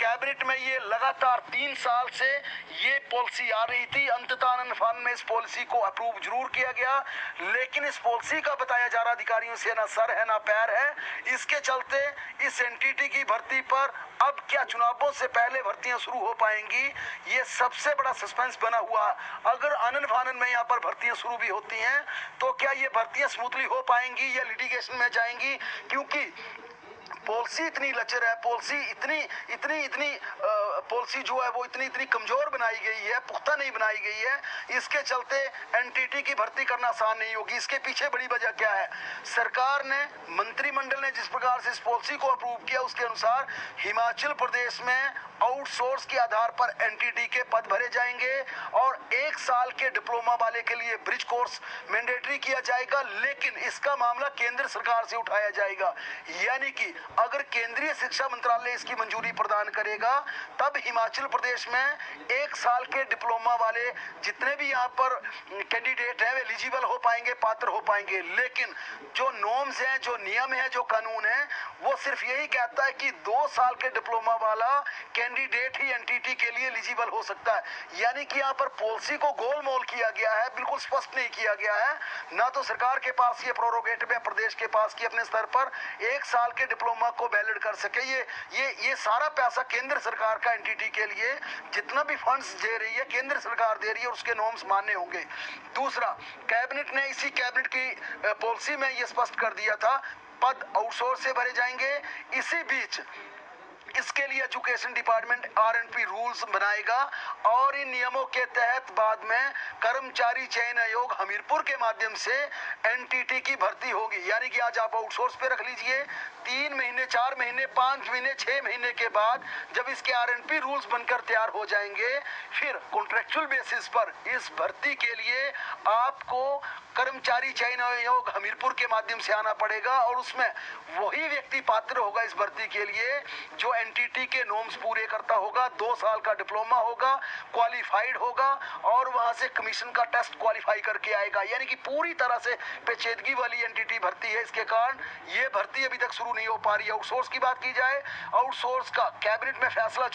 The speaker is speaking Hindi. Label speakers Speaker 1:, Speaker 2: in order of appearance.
Speaker 1: कैबिनेट में ये लगातार 3 साल से ये पॉलिसी आ रही थी। अंततः आनन-फानन में इस पॉलिसी को अप्रूव जरूर किया गया, लेकिन इस पॉलिसी का बताया जा रहा अधिकारियों से ना सर है ना पैर है। इसके चलते इस एनटीटी की भर्ती पर अब क्या चुनावों से पहले भर्तियां शुरू हो पाएंगी, ये सबसे बड़ा सस्पेंस बना हुआ। अगर आनन-फानन में यहाँ पर भर्तियां शुरू भी होती हैं तो क्या ये भर्तियां स्मूथली हो पाएंगी या लिटिगेशन में जाएंगी, क्योंकि पॉलिसी इतनी लचर है, पॉलिसी इतनी पॉलिसी जो है वो इतनी कमजोर बनाई गई है, पुख्ता नहीं बनाई गई है। इसके चलते एनटीटी की भर्ती करना आसान नहीं होगी। इसके पीछे बड़ी वजह क्या है? सरकार ने, मंत्रिमंडल ने जिस प्रकार से इस पॉलिसी को अप्रूव किया उसके अनुसार हिमाचल प्रदेश में आउटसोर्स के आधार पर एनटीटी के पद भरे जाएंगे और 1 साल के डिप्लोमा वाले के लिए ब्रिज कोर्स मैंडेटरी किया जाएगा, लेकिन इसका मामला केंद्र सरकार से उठाया जाएगा। यानी कि अगर केंद्रीय शिक्षा मंत्रालय इसकी मंजूरी प्रदान करेगा तब हिमाचल प्रदेश में 1 साल के डिप्लोमा वाले जितने भी यहाँ पर कैंडिडेट हैं वे एलिजिबल हो पाएंगे, पात्र हो पाएंगे। लेकिन जो नॉर्म्स हैं, जो नियम है, जो कानून है, वो सिर्फ यही कहता है कि 2 साल के डिप्लोमा वाला कैंडिडेट ही एनटीटी के लिए एलिजिबल हो सकता है। यानी कि यहाँ पर पॉलिसी को गोलमोल किया गया है, बिल्कुल स्पष्ट नहीं किया गया है। ना तो सरकार के पास ये प्रोरोगेटिव है प्रदेश के पास कि अपने स्तर पर 1 साल के डिप्लोमा को वैलिड कर सके। ये सारा पैसा केंद्र सरकार का एनटीटी के लिए जितना भी फंड्स दे रही है केंद्र सरकार दे रही है और उसके नॉर्म्स मानने होंगे। दूसरा, कैबिनेट ने इसी कैबिनेट की पॉलिसी में ये स्पष्ट कर दिया था पद आउटसोर्स से भरे जाएंगे। इसी बीच इसके लिए एजुकेशन डिपार्टमेंट आरएनपी रूल्स बनाएगा और इन नियमों के तहत बाद में कर्मचारी चयन आयोग हमीरपुर के माध्यम से एनटीटी की भर्ती होगी। यानी कि आज आप आउटसोर्स पे रख लीजिए, 3 महीने, 4 महीने, 5 महीने, 6 महीने के बाद जब इसके आरएनपी रूल्स बनकर तैयार हो जाएंगे, फिर कॉन्ट्रेक्चुअल बेसिस पर इस भर्ती के लिए आपको कर्मचारी चयन आयोग हमीरपुर के माध्यम से आना पड़ेगा और उसमें वही व्यक्ति पात्र होगा इस भर्ती के लिए जो एनटीटी के नॉर्म्स पूरे करता होगा, 2 साल का डिप्लोमा होगा, क्वालिफाइड होगा और वहां से कमीशन का टेस्ट क्वालिफाई करके आएगा। यानी कि पूरी तरह से पेचीदगी वाली एनटीटी भर्ती है। इसके कारण ये भर्ती अभी तक शुरू नहीं हो पा रही है। आउटसोर्स की बात की जाए, आउटसोर्स का कैबिनेट में फैसला